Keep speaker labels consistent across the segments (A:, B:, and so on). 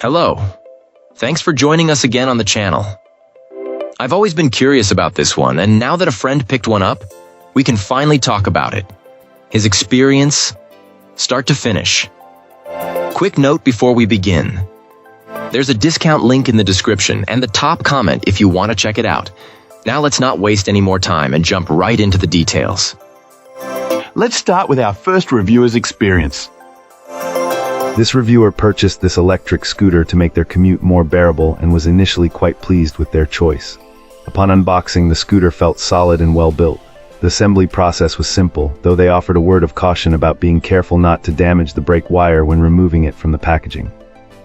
A: Hello. Thanks for joining us again on the channel. I've always been curious about this one, and now that a friend picked one up, we can finally talk about it. His experience, start to finish. Quick note before we begin. There's a discount link in the description and the top comment if you want to check it out. Now let's not waste any more time and jump right into the details.
B: Let's start with our first reviewer's experience.
C: This reviewer purchased this electric scooter to make their commute more bearable and was initially quite pleased with their choice. Upon unboxing, the scooter felt solid and well built. The assembly process was simple, though they offered a word of caution about being careful not to damage the brake wire when removing it from the packaging.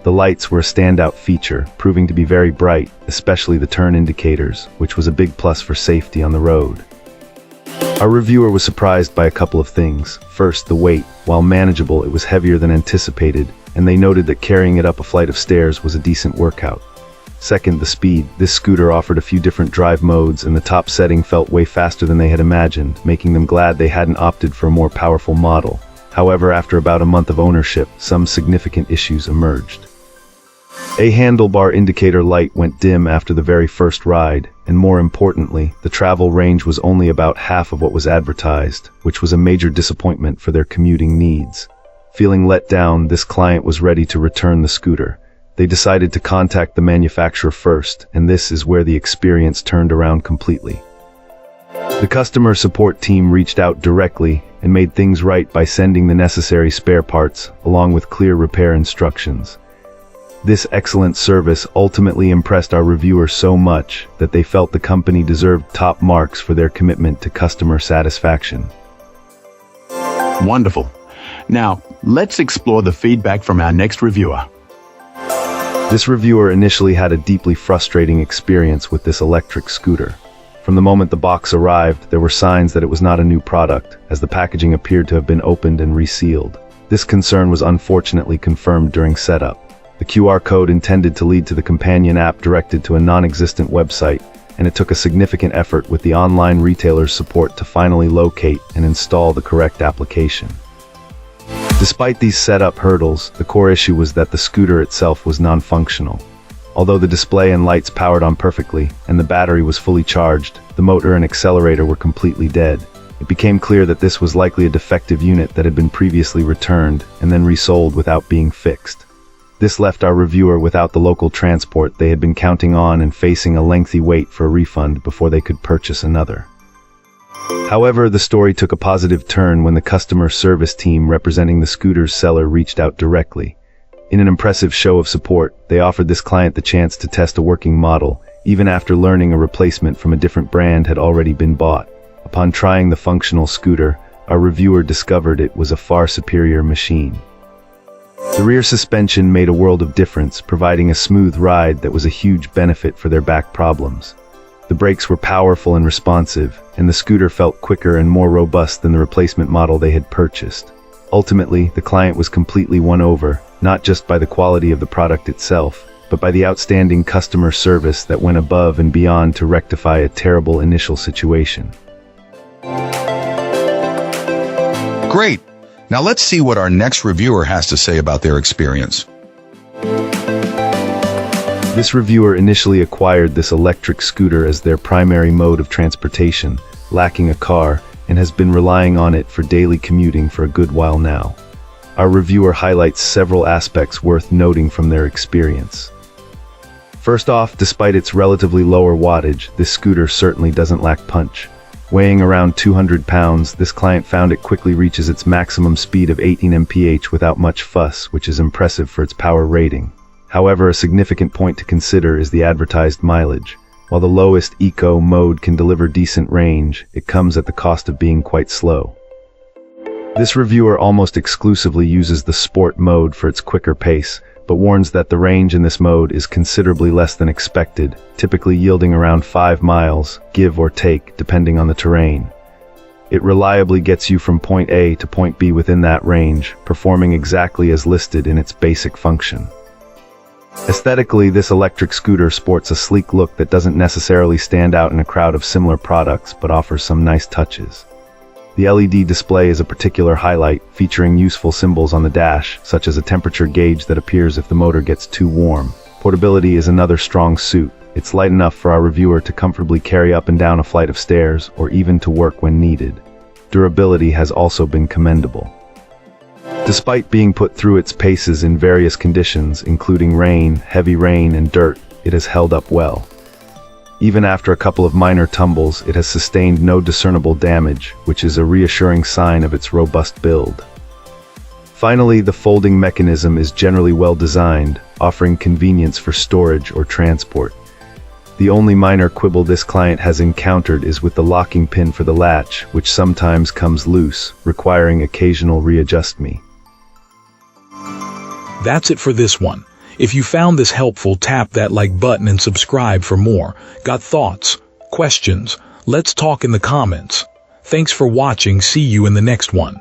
C: The lights were a standout feature, proving to be very bright, especially the turn indicators, which was a big plus for safety on the road. Our reviewer was surprised by a couple of things. First, the weight. While manageable, it was heavier than anticipated, and they noted that carrying it up a flight of stairs was a decent workout. Second, the speed. This scooter offered a few different drive modes, and the top setting felt way faster than they had imagined, making them glad they hadn't opted for a more powerful model. However, after about a month of ownership, some significant issues emerged. A handlebar indicator light went dim after the very first ride, and more importantly, the travel range was only about half of what was advertised, which was a major disappointment for their commuting needs. Feeling let down, this client was ready to return the scooter. They decided to contact the manufacturer first, and this is where the experience turned around completely. The customer support team reached out directly and made things right by sending the necessary spare parts, along with clear repair instructions. This excellent service ultimately impressed our reviewer so much that they felt the company deserved top marks for their commitment to customer satisfaction.
B: Wonderful. Now, let's explore the feedback from our next reviewer.
C: This reviewer initially had a deeply frustrating experience with this electric scooter. From the moment the box arrived, there were signs that it was not a new product, as the packaging appeared to have been opened and resealed. This concern was unfortunately confirmed during setup. The QR code intended to lead to the companion app directed to a non-existent website, and it took a significant effort with the online retailer's support to finally locate and install the correct application. Despite these setup hurdles, the core issue was that the scooter itself was non-functional. Although the display and lights powered on perfectly, and the battery was fully charged, the motor and accelerator were completely dead. It became clear that this was likely a defective unit that had been previously returned and then resold without being fixed. This left our reviewer without the local transport they had been counting on and facing a lengthy wait for a refund before they could purchase another. However, the story took a positive turn when the customer service team representing the scooter's seller reached out directly. In an impressive show of support, they offered this client the chance to test a working model, even after learning a replacement from a different brand had already been bought. Upon trying the functional scooter, our reviewer discovered it was a far superior machine. The rear suspension made a world of difference, providing a smooth ride that was a huge benefit for their back problems. The brakes were powerful and responsive, and the scooter felt quicker and more robust than the replacement model they had purchased. Ultimately, the client was completely won over, not just by the quality of the product itself, but by the outstanding customer service that went above and beyond to rectify a terrible initial situation.
D: Great! Now let's see what our next reviewer has to say about their experience.
C: This reviewer initially acquired this electric scooter as their primary mode of transportation, lacking a car, and has been relying on it for daily commuting for a good while now. Our reviewer highlights several aspects worth noting from their experience. First off, despite its relatively lower wattage, this scooter certainly doesn't lack punch. Weighing around 200 pounds, this client found it quickly reaches its maximum speed of 18 mph without much fuss, which is impressive for its power rating. However, a significant point to consider is the advertised mileage. While the lowest eco mode can deliver decent range, it comes at the cost of being quite slow. This reviewer almost exclusively uses the sport mode for its quicker pace, but warns that the range in this mode is considerably less than expected, typically yielding around 5 miles, give or take, depending on the terrain. It reliably gets you from point A to point B within that range, performing exactly as listed in its basic function. Aesthetically, this electric scooter sports a sleek look that doesn't necessarily stand out in a crowd of similar products, but offers some nice touches. The LED display is a particular highlight, featuring useful symbols on the dash, such as a temperature gauge that appears if the motor gets too warm. Portability is another strong suit. It's light enough for our reviewer to comfortably carry up and down a flight of stairs, or even to work when needed. Durability has also been commendable. Despite being put through its paces in various conditions, including rain, heavy rain, and dirt, it has held up well. Even after a couple of minor tumbles, it has sustained no discernible damage, which is a reassuring sign of its robust build. Finally, the folding mechanism is generally well designed, offering convenience for storage or transport. The only minor quibble this client has encountered is with the locking pin for the latch, which sometimes comes loose, requiring occasional readjustment.
E: That's it for this one. If you found this helpful, tap that like button and subscribe for more. Got thoughts? Questions? Let's talk in the comments. Thanks for watching. See you in the next one.